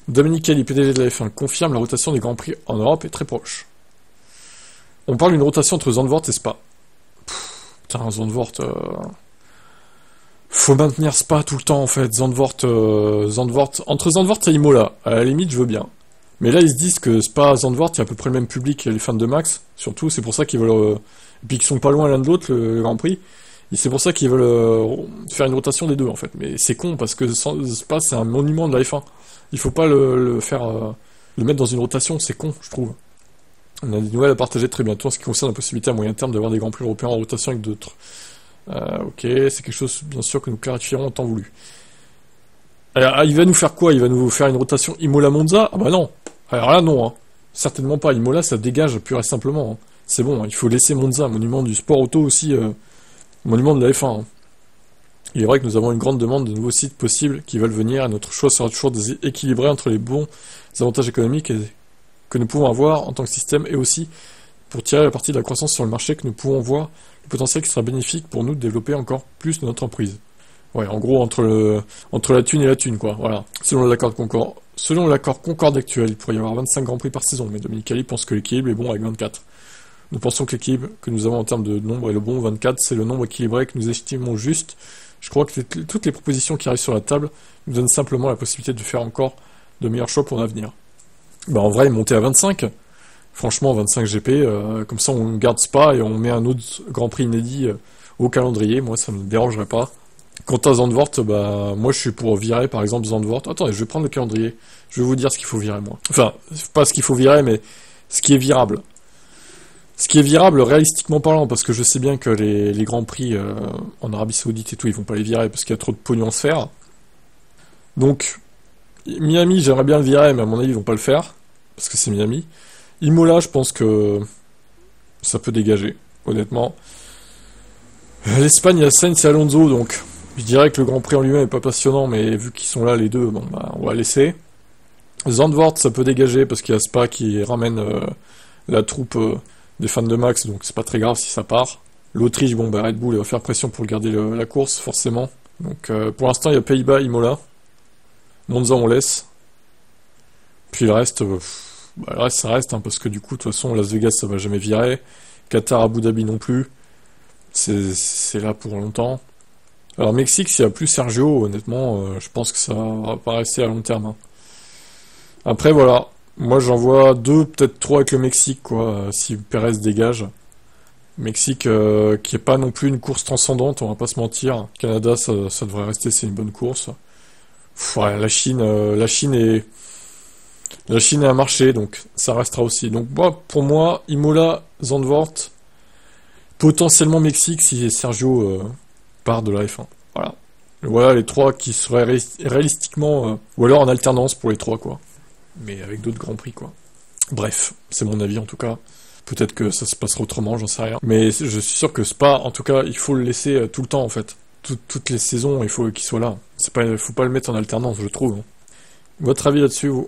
Dominicali, PDG de la F1, confirme la rotation des Grands Prix en Europe est très proche. On parle d'une rotation entre Zandvoort et Spa. Putain, Zandvoort... Faut maintenir Spa tout le temps en fait. Zandvoort... Entre Zandvoort et Imola, à la limite, je veux bien. Mais là, ils se disent que Spa, Zandvoort, il y a à peu près le même public que les fans de Max. Surtout, c'est pour ça qu'ils veulent... Et puis qu'ils sont pas loin l'un de l'autre, le Grand Prix. Et c'est pour ça qu'ils veulent faire une rotation des deux, en fait. Mais c'est con, parce que Spa, c'est un monument de la F1. Il faut pas le faire... le mettre dans une rotation, c'est con, je trouve. On a des nouvelles à partager très bientôt en ce qui concerne la possibilité à moyen terme d'avoir des Grands Prix européens en rotation avec d'autres. Ok, c'est quelque chose, bien sûr, que nous clarifierons en temps voulu. Alors, il va nous faire quoi? Il va nous faire une rotation Imola-Monza? Ah bah non. Alors là, non. Hein. Certainement pas. Imola, ça dégage pur et simplement. Hein. C'est bon, hein. Il faut laisser Monza, monument du sport auto aussi, monument de la F1. Hein. Il est vrai que nous avons une grande demande de nouveaux sites possibles qui veulent venir et notre choix sera toujours équilibré entre les bons avantages économiques que nous pouvons avoir en tant que système et aussi pour tirer la partie de la croissance sur le marché que nous pouvons voir le potentiel qui sera bénéfique pour nous de développer encore plus notre entreprise. Ouais, en gros, entre la thune et la thune, quoi, voilà. Selon l'accord Concorde actuel, il pourrait y avoir 25 Grands Prix par saison, mais Dominicali pense que l'équilibre est bon avec 24. Nous pensons que l'équilibre que nous avons en termes de nombre est le bon, 24, c'est le nombre équilibré que nous estimons juste. Je crois que toutes les propositions qui arrivent sur la table nous donnent simplement la possibilité de faire encore de meilleurs choix pour l'avenir. Bah en vrai, monter à 25, franchement 25 GP, comme ça on garde Spa et on met un autre Grand Prix inédit au calendrier, moi ça me dérangerait pas. Quant à Zandvoort, bah moi je suis pour virer par exemple Zandvoort. Attendez, je vais prendre le calendrier, je vais vous dire ce qu'il faut virer moi. Enfin, pas ce qu'il faut virer, mais ce qui est virable. Ce qui est virable réalistiquement parlant, parce que je sais bien que les Grands Prix en Arabie Saoudite et tout, ils vont pas les virer parce qu'il y a trop de pognon à se faire. Donc, Miami, j'aimerais bien le virer, mais à mon avis, ils vont pas le faire, parce que c'est Miami. Imola, je pense que ça peut dégager, honnêtement. L'Espagne, il y a Sainz et Alonso, donc je dirais que le Grand Prix en lui-même est pas passionnant, mais vu qu'ils sont là les deux, bon bah on va laisser. Zandvoort, ça peut dégager, parce qu'il y a Spa qui ramène la troupe des fans de Max, donc c'est pas très grave si ça part. L'Autriche, bon bah Red Bull va faire pression pour garder la course, forcément. Donc pour l'instant, il y a Pays-Bas, Imola. Monza, on laisse. Puis le reste, ça reste, hein, parce que du coup, de toute façon, Las Vegas, ça va jamais virer. Qatar, Abu Dhabi non plus. C'est là pour longtemps. Alors Mexique, s'il n'y a plus Sergio, honnêtement, je pense que ça va pas rester à long terme. Hein. Après, voilà. Moi, j'en vois 2, peut-être 3 avec le Mexique, quoi, si Perez dégage. Mexique, qui est pas non plus une course transcendante, on va pas se mentir. Canada, ça devrait rester, c'est une bonne course. Ouais, la Chine est un marché, donc ça restera aussi. Donc pour moi, Imola, Zandvoort, potentiellement Mexique si Sergio part de la F1. Voilà. Voilà les 3 qui seraient réalistiquement, ou alors en alternance pour les 3, quoi. Mais avec d'autres grands prix, quoi. Bref, c'est mon avis en tout cas. Peut-être que ça se passera autrement, j'en sais rien. Mais je suis sûr que Spa, en tout cas, il faut le laisser tout le temps en fait. Toutes les saisons, il faut qu'il soit là. Faut pas le mettre en alternance, je trouve. Hein. Votre avis là-dessus, vous?